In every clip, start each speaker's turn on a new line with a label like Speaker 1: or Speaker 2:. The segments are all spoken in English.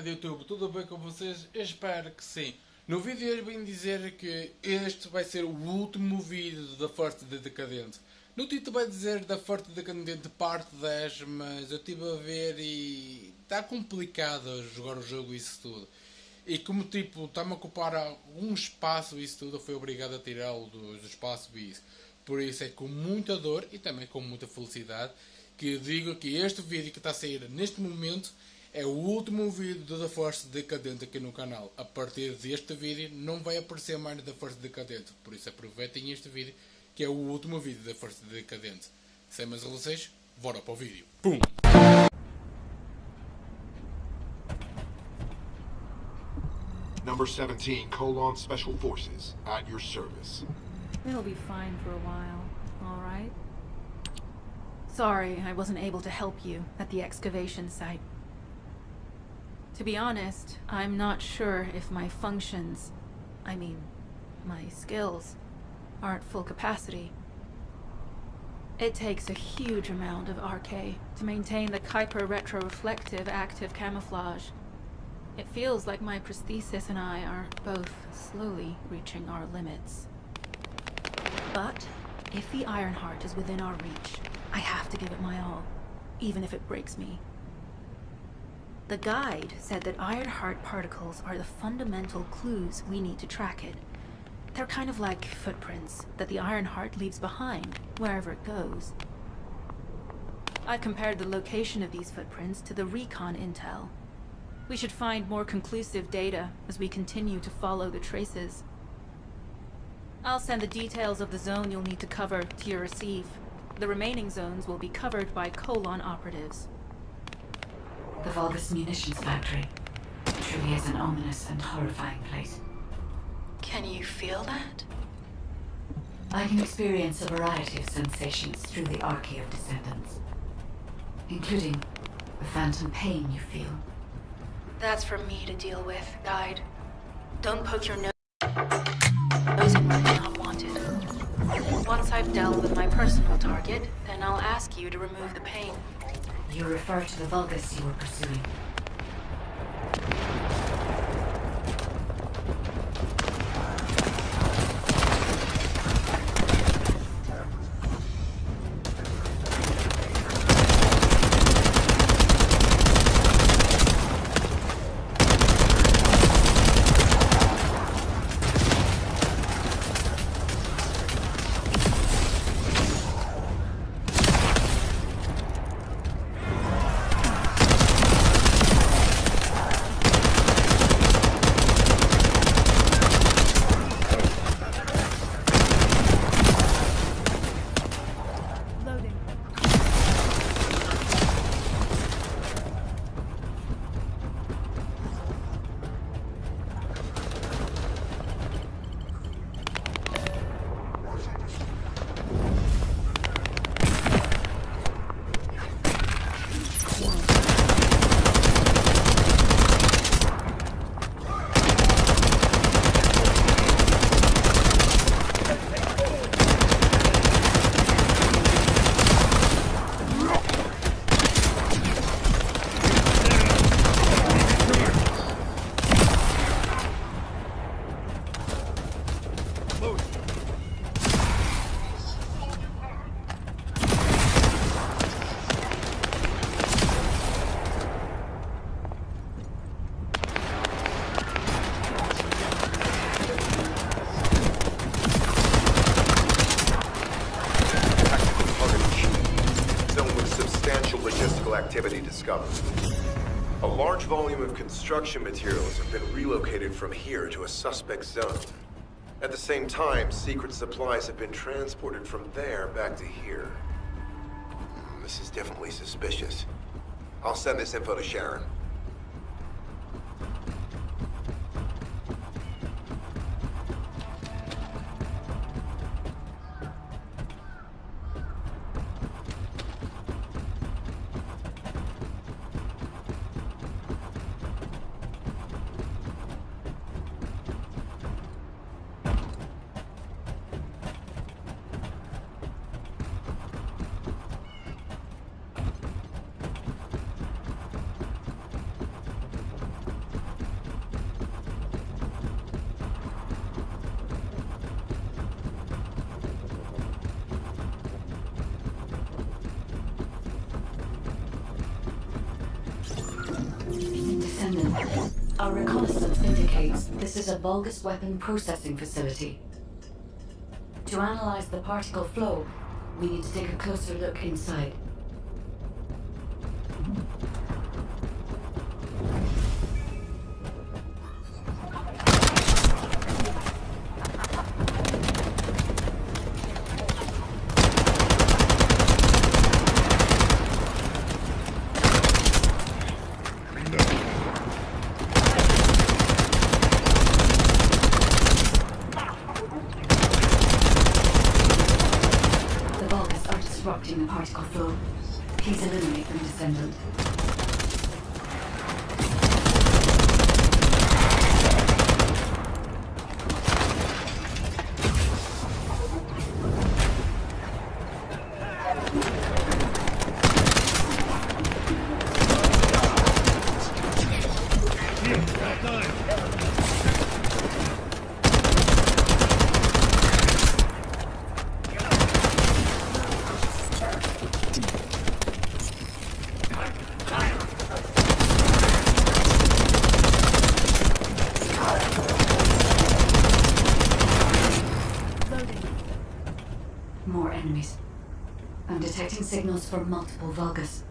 Speaker 1: de YouTube, tudo bem com vocês? Eu espero que sim. No vídeo eu vim dizer que este vai ser o último vídeo da Parte Decadente. No título vai dizer da Parte Decadente parte 10, mas eu estive a ver e está complicado jogar o jogo e isso tudo. E como tipo, está-me a ocupar algum espaço e isso tudo, eu fui obrigado a tirá-lo do espaço e isso. Por isso é com muita dor e também com muita felicidade que eu digo que este vídeo que está a sair neste momento é o último vídeo da Force Decadente aqui no canal. A partir deste vídeo não vai aparecer mais da Force Decadente. Por isso aproveitem este vídeo que é o último vídeo da Force Decadente. Sem mais enrolações, bora para o vídeo. Pum!
Speaker 2: Number 17, Colon Special Forces, at your service.
Speaker 3: It'll be fine for a while, all right? Sorry I wasn't able to help you at the excavation site. To be honest, I'm not sure if my functions, my skills, are at full capacity. It takes a huge amount of RK to maintain the Kuiper retroreflective active camouflage. It feels like my prosthesis and I are both slowly reaching our limits. But if the Ironheart is within our reach, I have to give it my all, even if it breaks me. The guide said that Ironheart particles are the fundamental clues we need to track it. They're kind of like footprints that the Ironheart leaves behind, wherever it goes. I've compared the location of these footprints to the recon intel. We should find more conclusive data as we continue to follow the traces. I'll send the details of the zone you'll need to cover to your receive. The remaining zones will be covered by Colon operatives.
Speaker 4: The Vulgus munitions factory truly is an ominous and horrifying place.
Speaker 3: Can you feel that?
Speaker 4: I can experience a variety of sensations through the archy of Descendants, including the phantom pain you feel.
Speaker 3: That's for me to deal with, Guide. Don't poke your nose in where you're not wanted. Once I've dealt with my personal target, then I'll ask you to remove the pain.
Speaker 4: You refer to the Vulgus you were pursuing.
Speaker 5: Activity discovered. A large volume of construction materials have been relocated from here to a suspect zone. At the same time, secret supplies have been transported from there back to here. This is definitely suspicious. I'll send this info to Sharon.
Speaker 4: Our reconnaissance indicates this is a Vulgus weapon processing facility. To analyze the particle flow, we need to take a closer look inside. Disrupting the particle flow. Please eliminate them, Descendant. More enemies. I'm detecting signals from multiple Vulgus.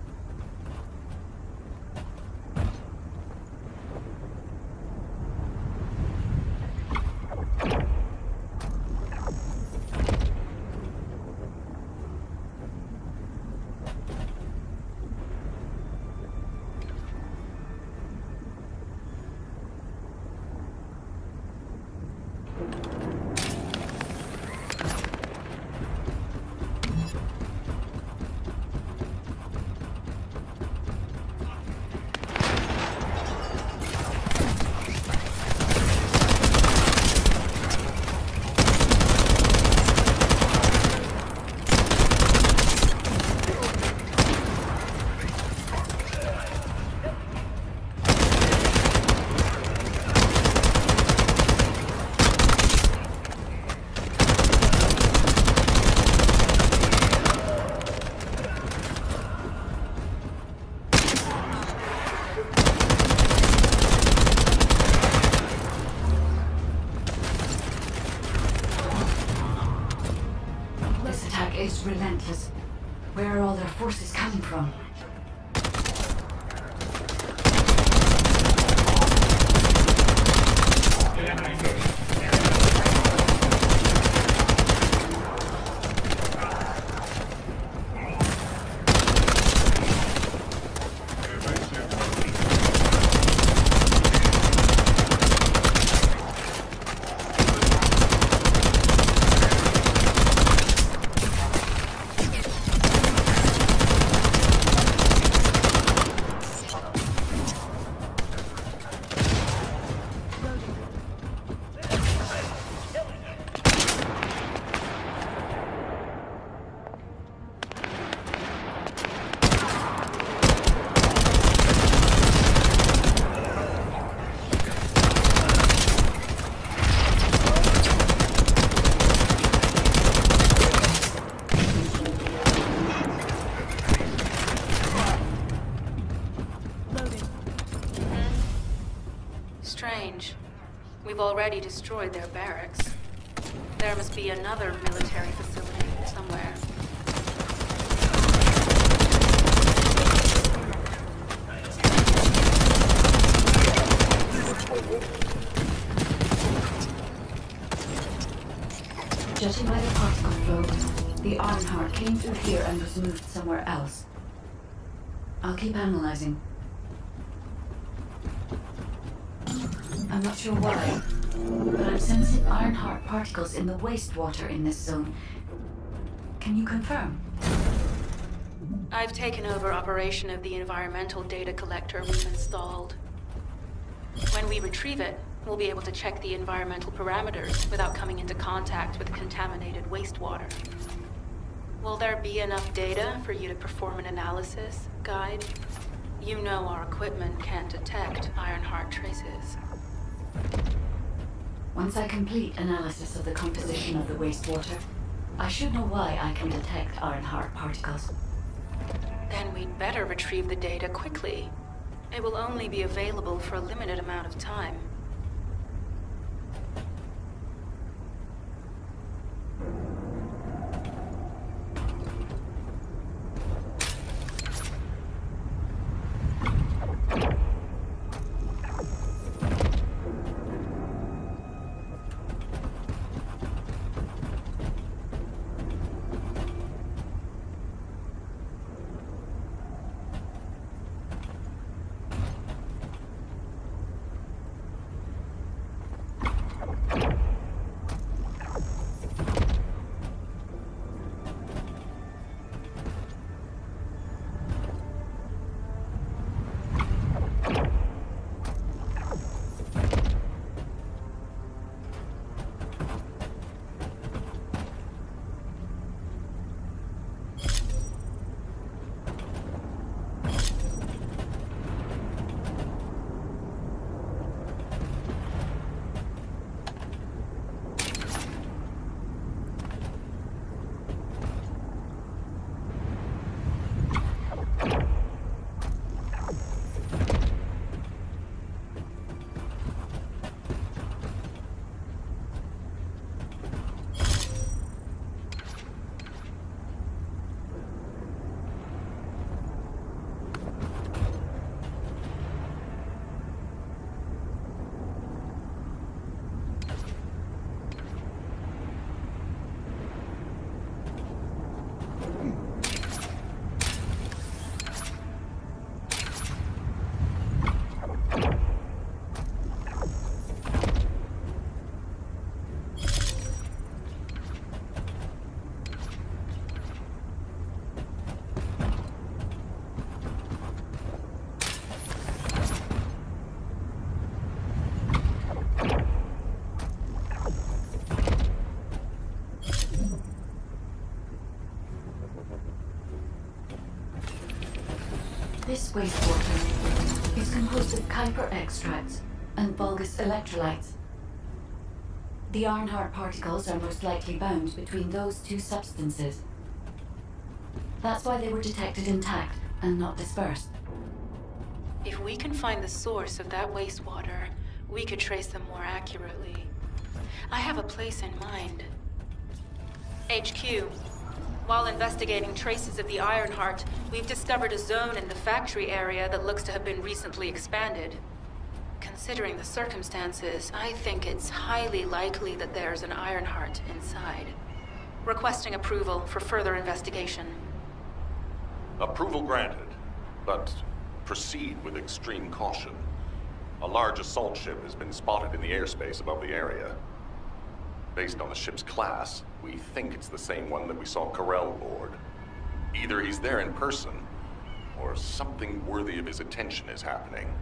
Speaker 4: Is relentless. Where are all their forces coming from?
Speaker 3: Strange. We've already destroyed their barracks. There must be another military facility somewhere.
Speaker 4: Judging by the particle flow, the Ironheart came through here and was moved somewhere else. I'll keep analyzing. I'm not sure why, but I'm sensing Ironheart particles in the wastewater in this zone. Can you confirm?
Speaker 3: I've taken over operation of the environmental data collector we've installed. When we retrieve it, we'll be able to check the environmental parameters without coming into contact with contaminated wastewater. Will there be enough data for you to perform an analysis, Guide? You know our equipment can't detect Ironheart traces.
Speaker 4: Once I complete analysis of the composition of the wastewater, I should know why I can detect Ironheart particles.
Speaker 3: Then we'd better retrieve the data quickly. It will only be available for a limited amount of time.
Speaker 4: This wastewater is composed of Kuiper extracts and Vulgus electrolytes. The Ironheart particles are most likely bound between those two substances. That's why they were detected intact and not dispersed.
Speaker 3: If we can find the source of that wastewater, we could trace them more accurately. I have a place in mind. HQ. While investigating traces of the Ironheart, we've discovered a zone in the factory area that looks to have been recently expanded. Considering the circumstances, I think it's highly likely that there's an Ironheart inside. Requesting approval for further investigation.
Speaker 6: Approval granted, but proceed with extreme caution. A large assault ship has been spotted in the airspace above the area. Based on the ship's class, we think it's the same one that we saw Carell board. Either he's there in person, or something worthy of his attention is happening.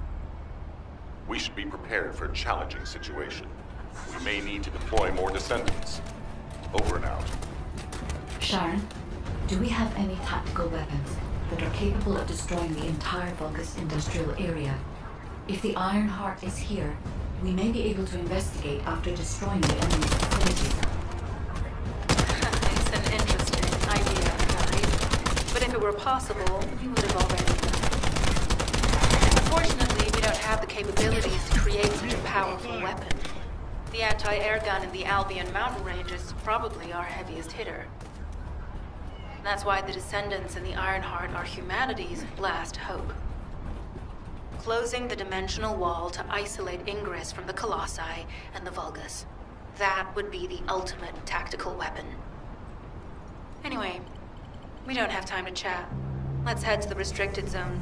Speaker 6: We should be prepared for a challenging situation. We may need to deploy more Descendants. Over and out.
Speaker 4: Sharon, do we have any tactical weapons that are capable of destroying the entire Vulgus industrial area? If the Ironheart is here, we may be able to investigate after destroying the enemy's facilities.
Speaker 3: It's an interesting idea, right? But if it were possible, we would have already done it. Unfortunately, we don't have the capabilities to create such a powerful weapon. The anti-air gun in the Albion mountain range is probably our heaviest hitter. That's why the Descendants and the Ironheart are humanity's last hope. Closing the dimensional wall to isolate ingress from the Colossi and the Vulgus. That would be the ultimate tactical weapon. Anyway, we don't have time to chat. Let's head to the restricted zone.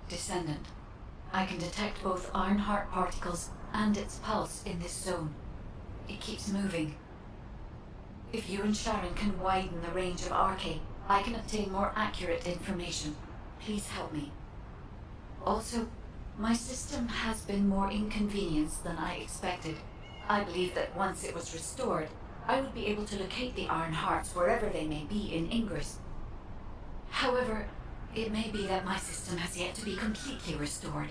Speaker 4: Descendant, I can detect both Ironheart particles and its pulse in this zone. It keeps moving. If you and Sharon can widen the range of Arche, I can obtain more accurate information. Please help me. Also, my system has been more inconvenienced than I expected. I believe that once it was restored, I would be able to locate the Iron Hearts wherever they may be in Ingress. However, it may be that my system has yet to be completely restored.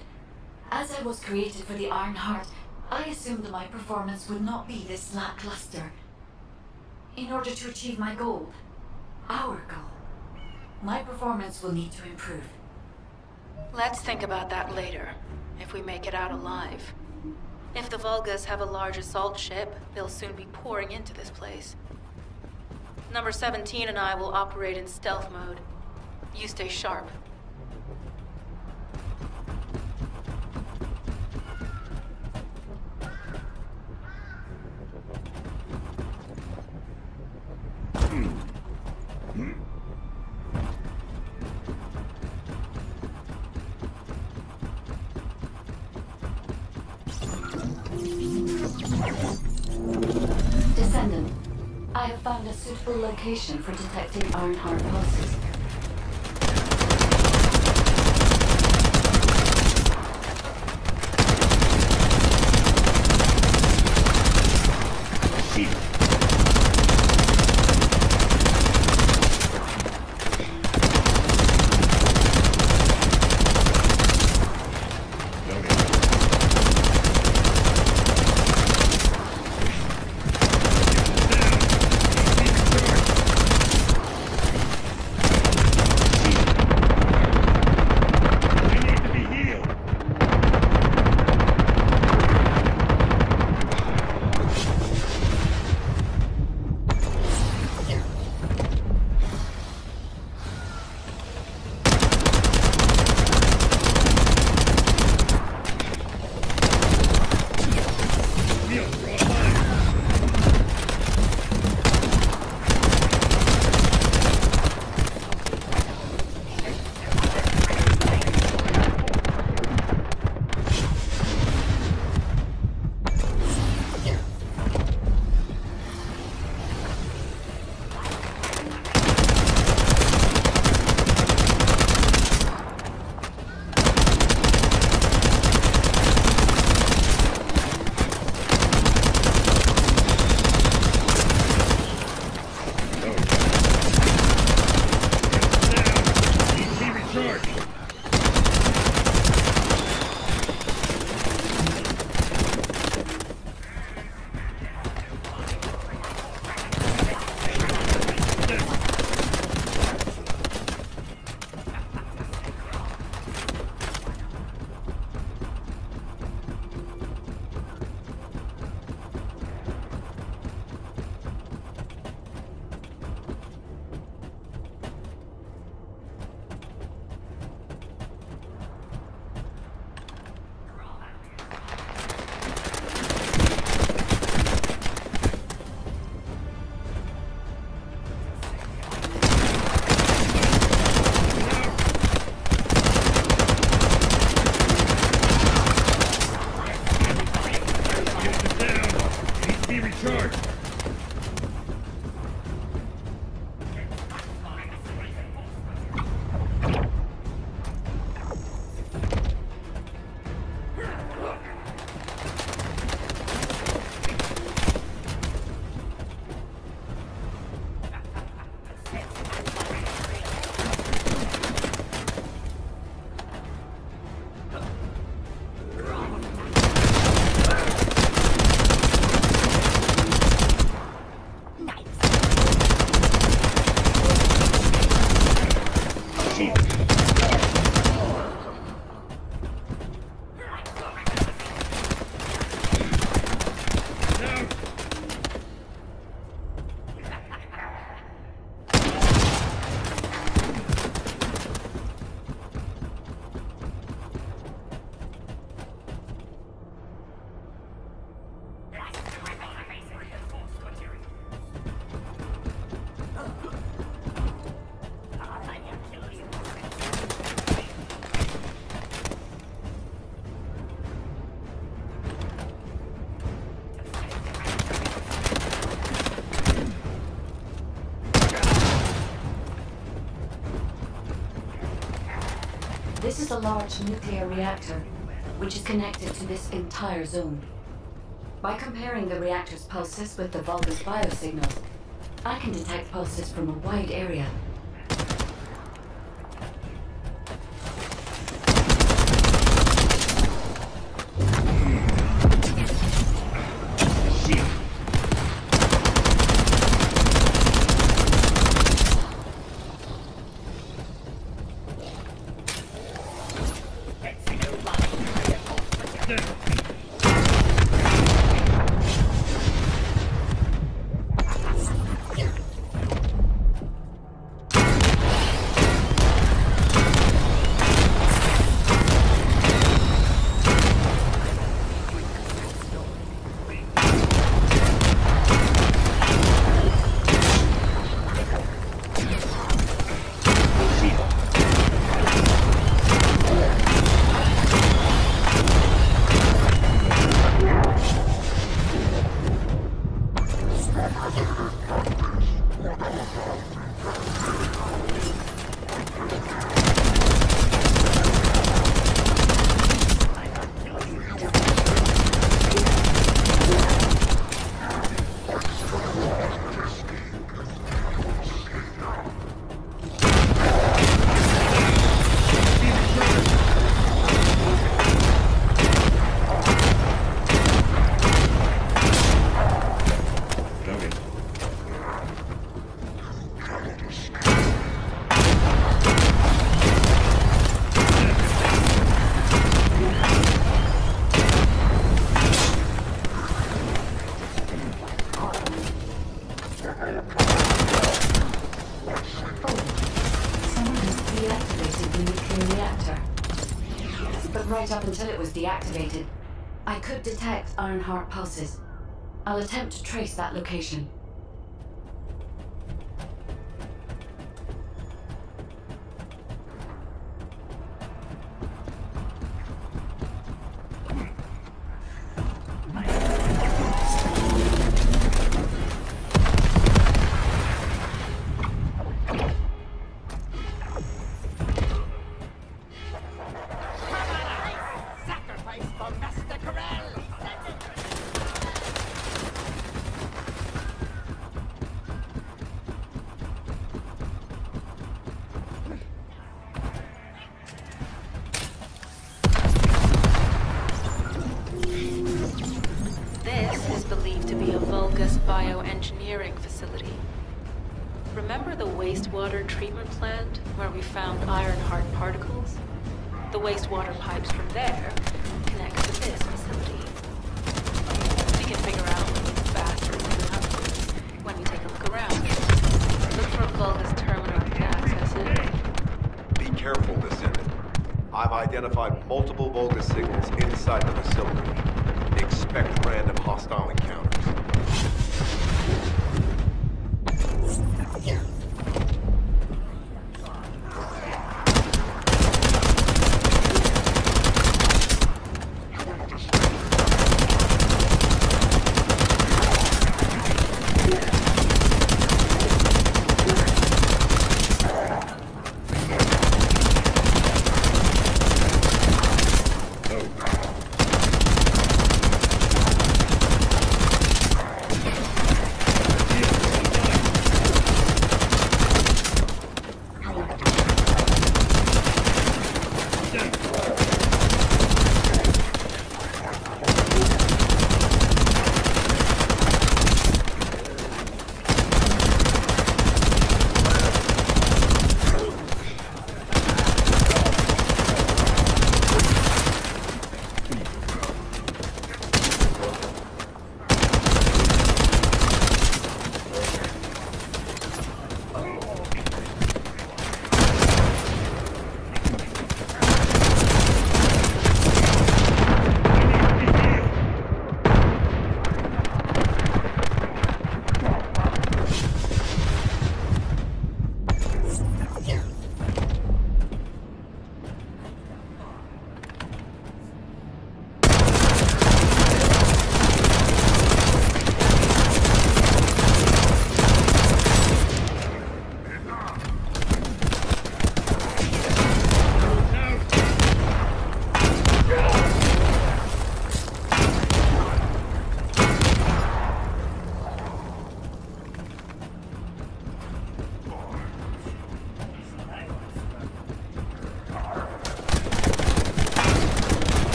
Speaker 4: As I was created for the Iron Heart, I assumed my performance would not be this lackluster. In order to achieve my goal, our goal, my performance will need to improve.
Speaker 3: Let's think about that later, if we make it out alive. If the Volgas have a large assault ship, they'll soon be pouring into this place. Number 17 and I will operate in stealth mode. You stay sharp.
Speaker 4: Descendant, I have found a suitable location for detecting Iron Heart pulses. This is a large nuclear reactor, which is connected to this entire zone. By comparing the reactor's pulses with the Vulgus biosignals, I can detect pulses from a wide area. Right up until it was deactivated, I could detect Ironheart pulses. I'll attempt to trace that location.
Speaker 3: Bioengineering facility. Remember the wastewater treatment plant where we found Ironheart particles? The wastewater pipes from there connect to this facility. We can figure out what's faster when we take a look around. Look for a Vulgus terminal to access it.
Speaker 5: Be careful, Descendant. I've identified multiple Vulgus signals inside the facility. Expect random hostile encounters.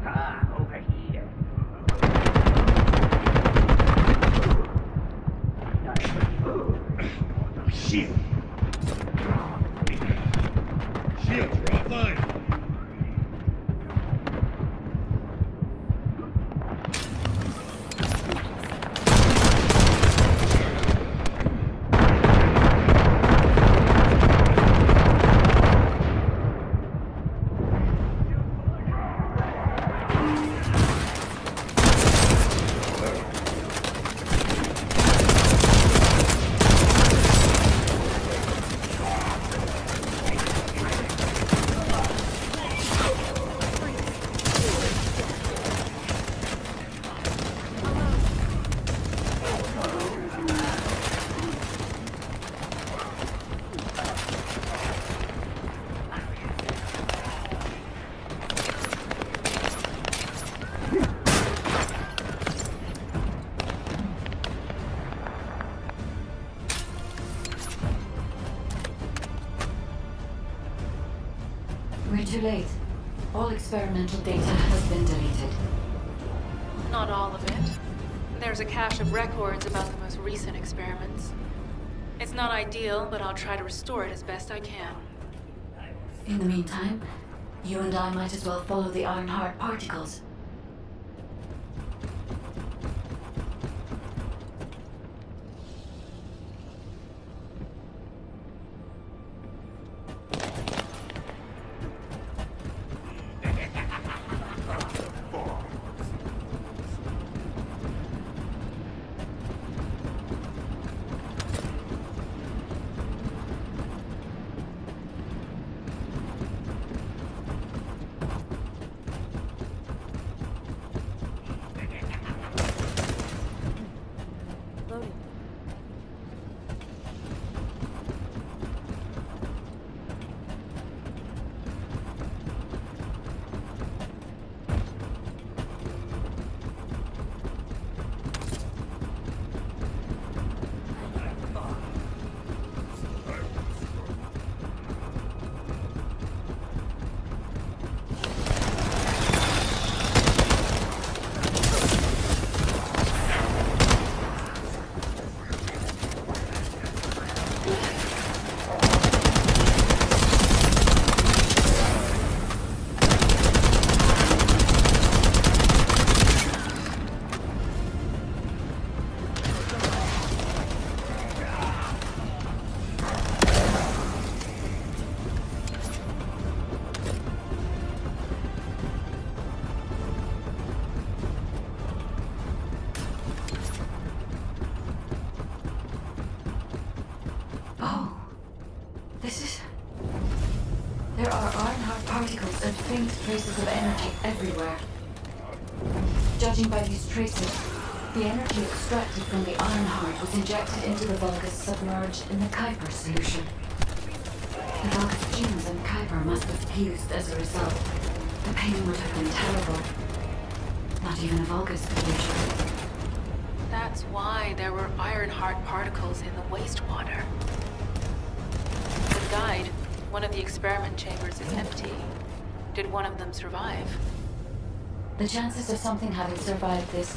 Speaker 7: Over here. Shit. Shields are offline.
Speaker 4: We're too late. All experimental data has been deleted.
Speaker 3: Not all of it. There's a cache of records about the most recent experiments. It's not ideal, but I'll try to restore it as best I can.
Speaker 4: In the meantime, you and I might as well follow the Ironheart particles. There are Ironheart particles and faint traces of energy everywhere. Judging by these traces, the energy extracted from the Ironheart was injected into the Vulgus submerged in the Kuiper solution. The Vulgus genes and Kuiper must have fused as a result. The pain would have been terrible. Not even a Vulgus could usually.
Speaker 3: That's why there were Ironheart particles in the wastewater. The guide, one of the experiment chambers is empty. Did one of them survive?
Speaker 4: The chances of something having survived this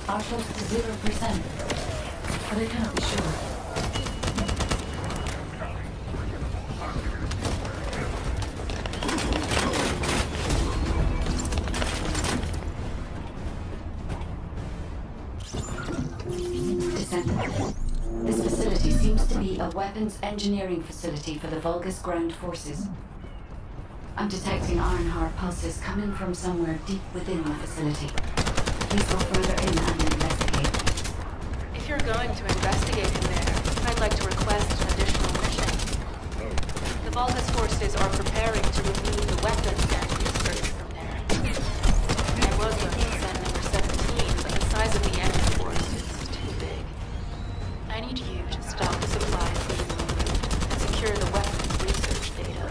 Speaker 4: are close to 0%, but I cannot be sure. Descendant. This facility seems to be a weapons engineering facility for the Vulgus ground forces. I'm detecting Ironheart pulses coming from somewhere deep within the facility. Please go further in and investigate.
Speaker 3: If you're going to investigate in there, I'd like to request an additional mission. The Vulgus forces are preparing to remove the weapons and research from there. I was going to send number 17, but the size of the enemy force is too big. I need you to stop the supplies being removed and secure the weapons research data.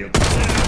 Speaker 7: Yep. Now.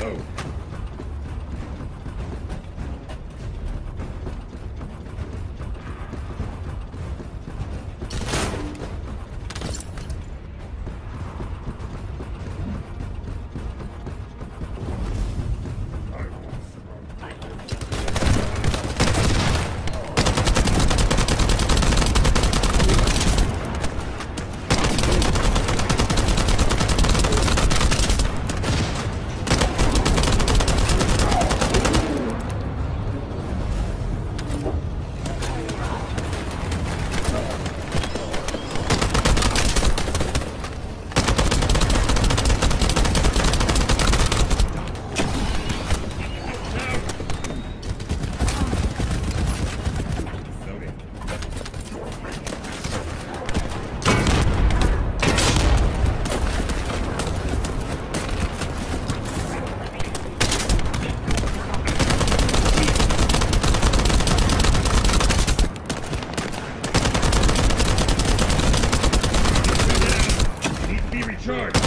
Speaker 7: Need to be recharged.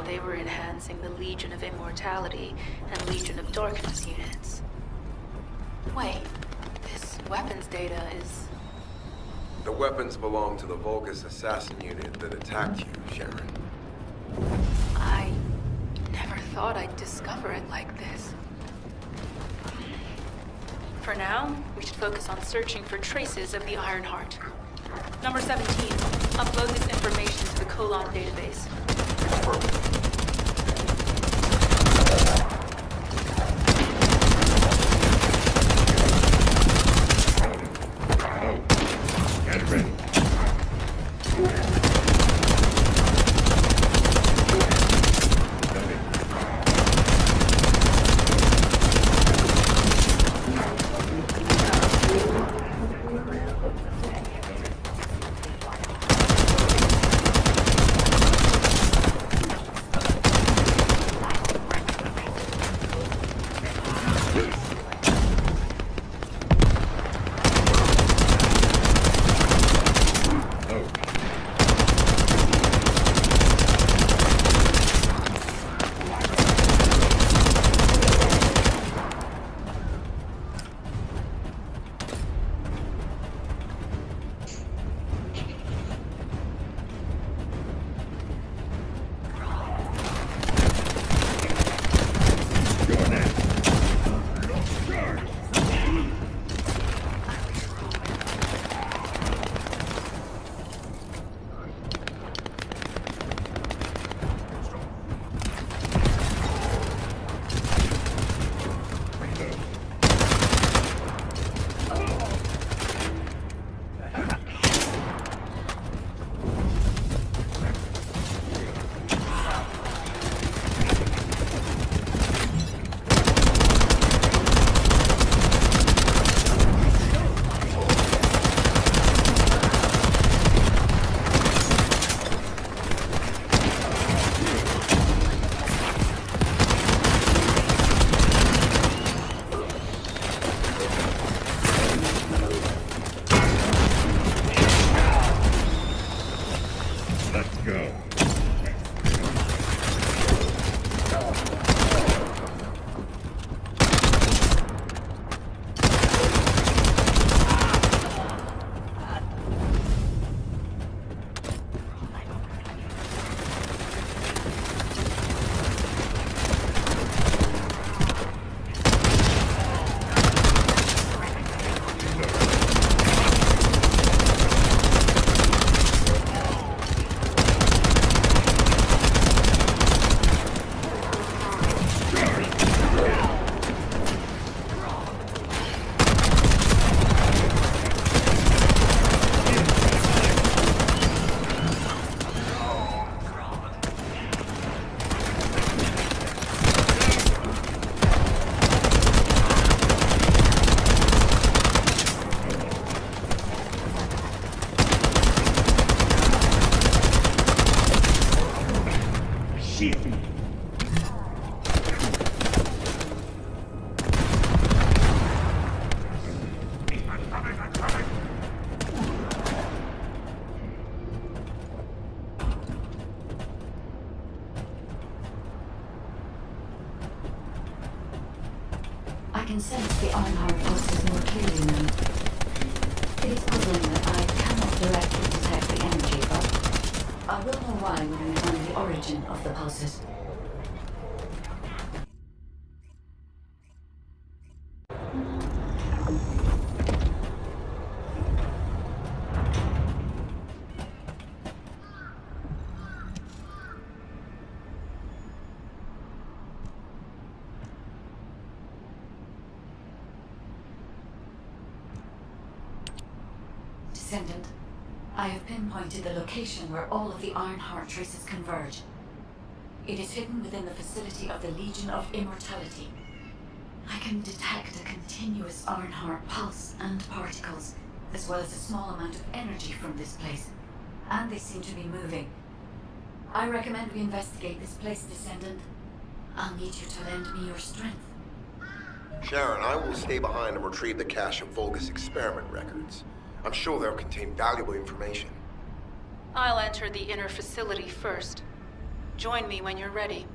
Speaker 3: they were enhancing the Legion of Immortality and Legion of Darkness units. Wait, this weapons data is...
Speaker 5: The weapons belong to the Vulgus assassin unit that attacked you, Sharon.
Speaker 3: I never thought I'd discover it like this. For now, we should focus on searching for traces of the Ironheart. Number 17, upload this information to the Colon database.
Speaker 7: Get ready.
Speaker 4: Ironheart pulses more clearly now. It is puzzling that I cannot directly detect the energy, but I will know why when we find the origin of the pulses. Descendant, I have pinpointed the location where all of the Ironheart traces converge. It is hidden within the facility of the Legion of Immortality. I can detect a continuous Ironheart pulse and particles, as well as a small amount of energy from this place, and they seem to be moving. I recommend we investigate this place, Descendant. I'll need you to lend me your strength.
Speaker 5: Sharon, I will stay behind and retrieve the cache of Vulgus experiment records. I'm sure they'll contain valuable information.
Speaker 3: I'll enter the inner facility first. Join me when you're ready.